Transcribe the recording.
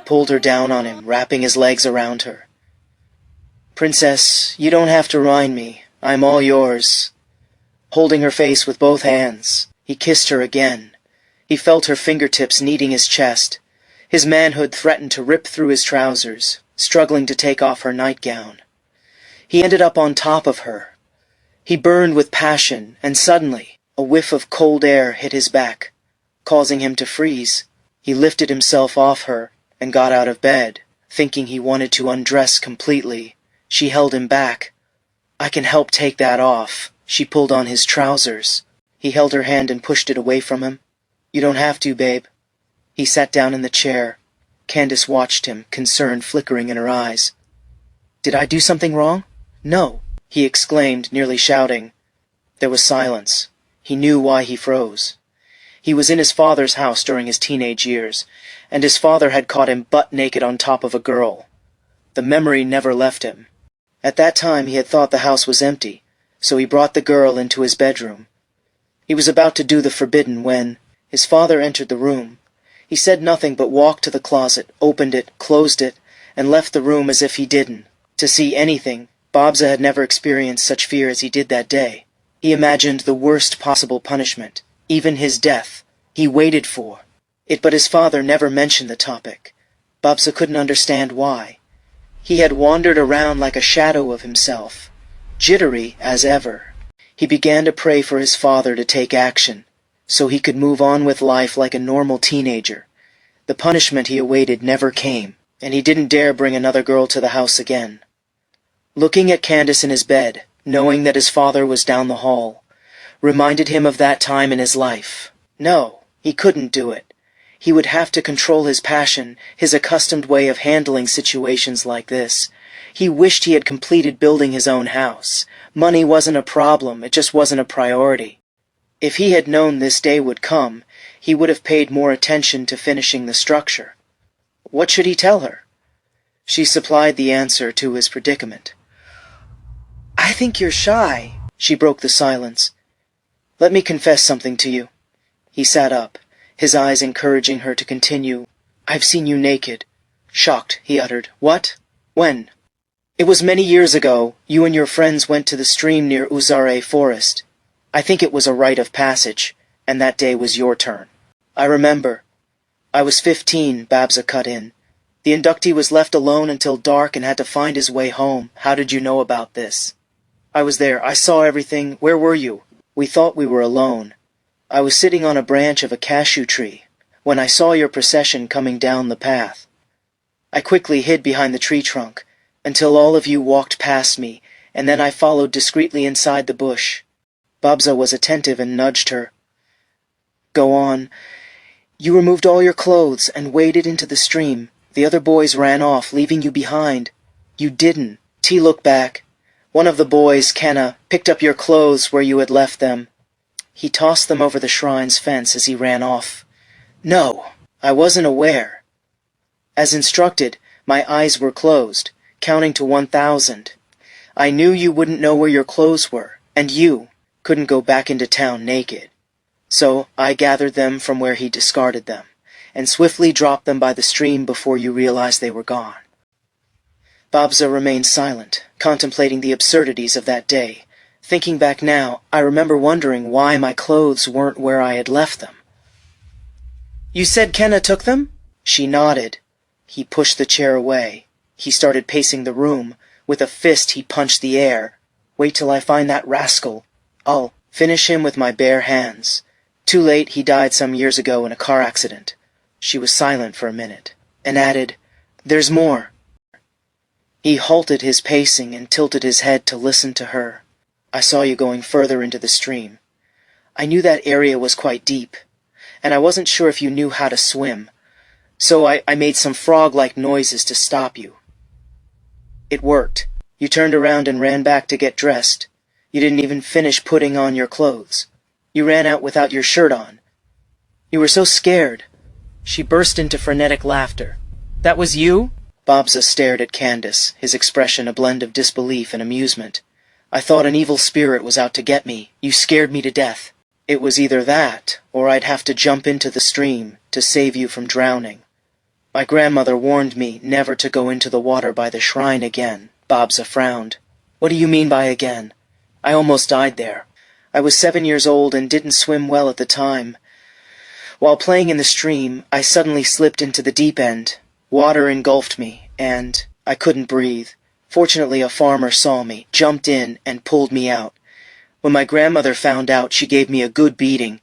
pulled her down on him, wrapping his legs around her. "Princess, you don't have to ride me. I'm all yours." Holding her face with both hands, he kissed her again. He felt her fingertips kneading his chest. His manhood threatened to rip through his trousers, struggling to take off her nightgown. He ended up on top of her. He burned with passion, and suddenly, a whiff of cold air hit his back, causing him to freeze. He lifted himself off her and got out of bed, thinking he wanted to undress completely. She held him back. "I can help take that off." She pulled on his trousers. He held her hand and pushed it away from him. "You don't have to, babe." He sat down in the chair. Candace watched him, concern flickering in her eyes. "Did I do something wrong?" "No," he exclaimed, nearly shouting. There was silence. He knew why he froze. He was in his father's house during his teenage years, and his father had caught him butt-naked on top of a girl. The memory never left him. At that time he had thought the house was empty, so he brought the girl into his bedroom. He was about to do the forbidden when his father entered the room. He said nothing but walked to the closet, opened it, closed it, and left the room as if he didn't. To see anything, Babza had never experienced such fear as he did that day. He imagined the worst possible punishment, even his death. He waited for it, but his father never mentioned the topic. Babza couldn't understand why. He had wandered around like a shadow of himself, jittery as ever. He began to pray for his father to take action, so he could move on with life like a normal teenager. The punishment he awaited never came, and he didn't dare bring another girl to the house again. Looking at Candace in his bed, knowing that his father was down the hall, reminded him of that time in his life. No, he couldn't do it. He would have to control his passion, his accustomed way of handling situations like this. He wished he had completed building his own house. Money wasn't a problem, it just wasn't a priority. If he had known this day would come, he would have paid more attention to finishing the structure. What should he tell her? She supplied the answer to his predicament. "I think you're shy." She broke the silence. "Let me confess something to you." He sat up, his eyes encouraging her to continue. "I've seen you naked." Shocked, he uttered, "What? When?" "It was many years ago. You and your friends went to the stream near Uzare Forest. I think it was a rite of passage, and that day was your turn." "I remember." "I was 15, Babza cut in. The inductee was left alone until dark and had to find his way home. How did you know about this?" "I was there. I saw everything. Where were you?" "We thought we were alone. I was sitting on a branch of a cashew tree when I saw your procession coming down the path. I quickly hid behind the tree trunk until all of you walked past me, and then I followed discreetly inside the bush." Babza was attentive and nudged her. "Go on. You removed all your clothes and waded into the stream. The other boys ran off, leaving you behind. You didn't." T looked back. "One of the boys, Kenna, picked up your clothes where you had left them. He tossed them over the shrine's fence as he ran off." "No, I wasn't aware." "As instructed, my eyes were closed, counting to 1,000. I knew you wouldn't know where your clothes were, and you couldn't go back into town naked. So I gathered them from where he discarded them, and swiftly dropped them by the stream before you realized they were gone." Babza remained silent, contemplating the absurdities of that day. Thinking back now, I remember wondering why my clothes weren't where I had left them. "You said Kenna took them?" She nodded. He pushed the chair away. He started pacing the room. With a fist he punched the air. "Wait till I find that rascal. I'll finish him with my bare hands. Too late, he died some years ago in a car accident." She was silent for a minute, and added, "There's more." He halted his pacing and tilted his head to listen to her. "I saw you going further into the stream. I knew that area was quite deep, and I wasn't sure if you knew how to swim, so I made some frog-like noises to stop you. It worked. You turned around and ran back to get dressed. You didn't even finish putting on your clothes. You ran out without your shirt on. You were so scared." She burst into frenetic laughter. "That was you?" Babza stared at Candace, his expression a blend of disbelief and amusement. "I thought an evil spirit was out to get me. You scared me to death. It was either that, or I'd have to jump into the stream to save you from drowning." My grandmother warned me never to go into the water by the shrine again. Babsa frowned. What do you mean by again? I almost died there. I was 7 years old and didn't swim well at the time. While playing in the stream, I suddenly slipped into the deep end. Water engulfed me, and I couldn't breathe. Fortunately, a farmer saw me, jumped in, and pulled me out. When my grandmother found out, she gave me a good beating.